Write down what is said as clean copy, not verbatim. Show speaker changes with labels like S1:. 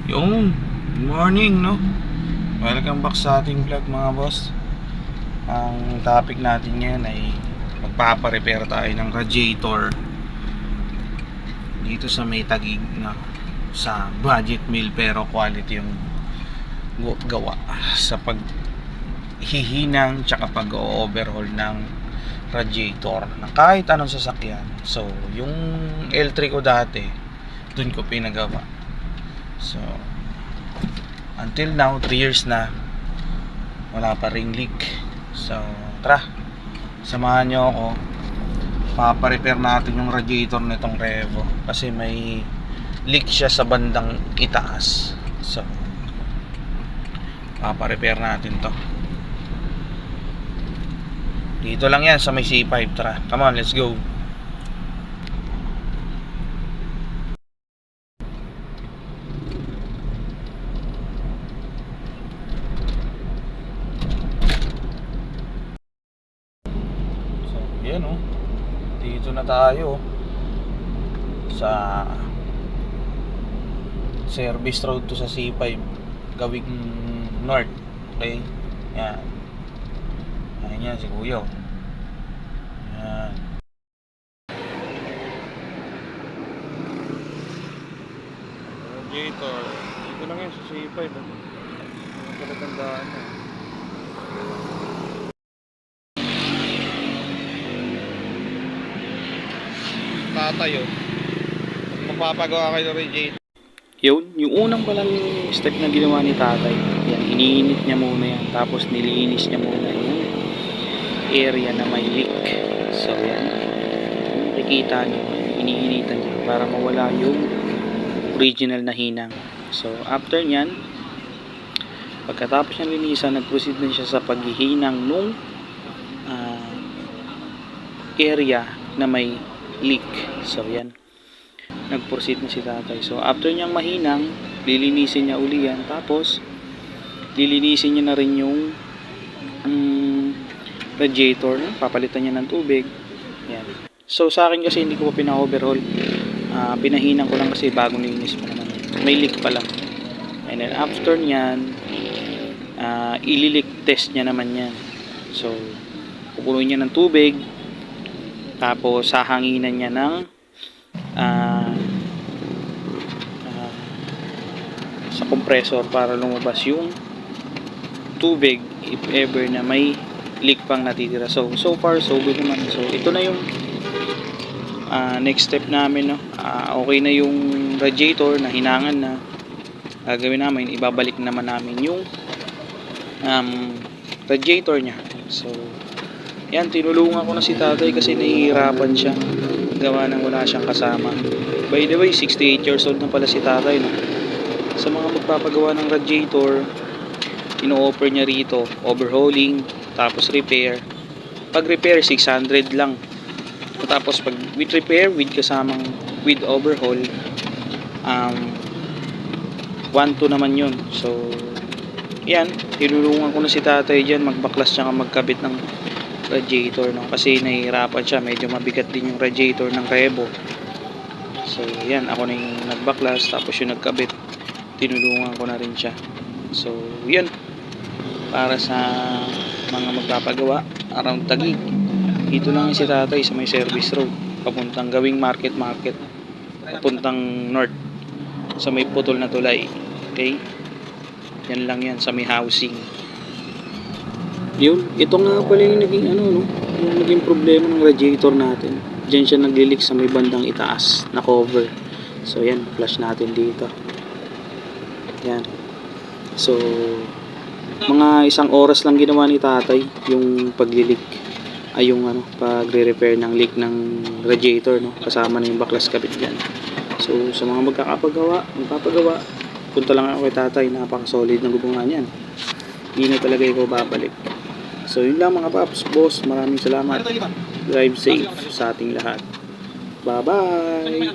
S1: Yung good morning, no? Welcome back sa ating vlog, mga boss. Ang topic natin ngayon ay magpapa-repair tayo ng radiator dito sa may Taguig, no? Sa budget meal pero quality yung gawa sa paghihinang tsaka pag-overhaul ng radiator na kahit anong sasakyan. So, yung L3 ko dati, dun ko pinagawa. So, until now, 3 years na, wala pa ring leak. So, tara, samahan nyo ako. Paparepair natin yung radiator nitong Revo kasi may leak siya sa bandang itaas. So, paparepair natin to. Dito lang yan sa may C5. Tara, come on, let's go. Yan, oh. Dito na tayo sa service road to sa C5 gawing north. Okay, yan. Ayan yan si Kuya. Yan. Radiator dito lang yan sa C5. Ang palatandaan na tatayo, magpapagawa kayo ng radiator. Yun, yung unang palang step na ginawa ni tatay, yan, iniinit niya muna yan, tapos nilinis niya muna yung area na may leak. So yan, kung makikita niyo, iniinitan niya para mawala yung original na hinang. So after nyan, pagkatapos niya linisan, nag-proceed na siya sa paghihinang nung area na may leak. So yan, nag-proceed na si tatay. So after niyang mahinang, lilinisin niya uli yan, tapos lilinisin niya na rin yung radiator, papalitan niya ng tubig. Yan. So sa akin kasi hindi ko pa pina-overhaul, pinahinang ko lang kasi bagong linis pa naman, may leak pa lang. And then after nyan, ililik test niya naman yan. So pupunuin niya ng tubig, tapos sahanginan niya ng sa compressor para lumabas yung tubig if ever na may leak pang natitira. So far so good naman. So ito na yung next step namin, no? Okay na yung radiator na hinangan na. Gagawin namin, ibabalik naman namin yung radiator nya. So yan, tinulungan ko na si tatay kasi nahihirapan siya gawa ng wala siyang kasama. By the way, 68 years old na pala si tatay, no? Sa mga magpapagawa ng radiator, ino-offer niya rito overhauling, tapos repair. Pag repair, 600 lang. Tapos pag with repair, with kasamang with overhaul, 1.2 naman yun. So yan, tinulungan ko na si tatay dyan, magbaklas siya, magkabit ng radiator, no? Kasi nahihirapan siya, medyo mabigat din yung radiator ng Revo. So yan, ako na yung nagbaklas, tapos yung nagkabit, tinulungan ko na rin siya. So yan, para sa mga magpapagawa around Taguig, dito lang si tatay sa may service road, papuntang gawing market, papuntang north sa may putol na tulay. Okay, yan lang yan sa may housing. Yun, ito nga pala yung naging no, yung naging problema ng radiator natin. Diyan siya naglilik sa may bandang itaas na cover. So yan, flash natin dito. Yan. So mga 1 oras lang ginawa ni tatay yung paglilik, ay yung pagre-repair ng leak ng radiator, no? Kasama na yung baklas kabit diyan. So sa mga magpapagawa, punta lang ako kay tatay, napaka-solid ng gumawa niyan. Hindi na talaga ikaw babalik. So yun lang mga paps, boss, maraming salamat. Drive safe sa ating lahat. Bye bye.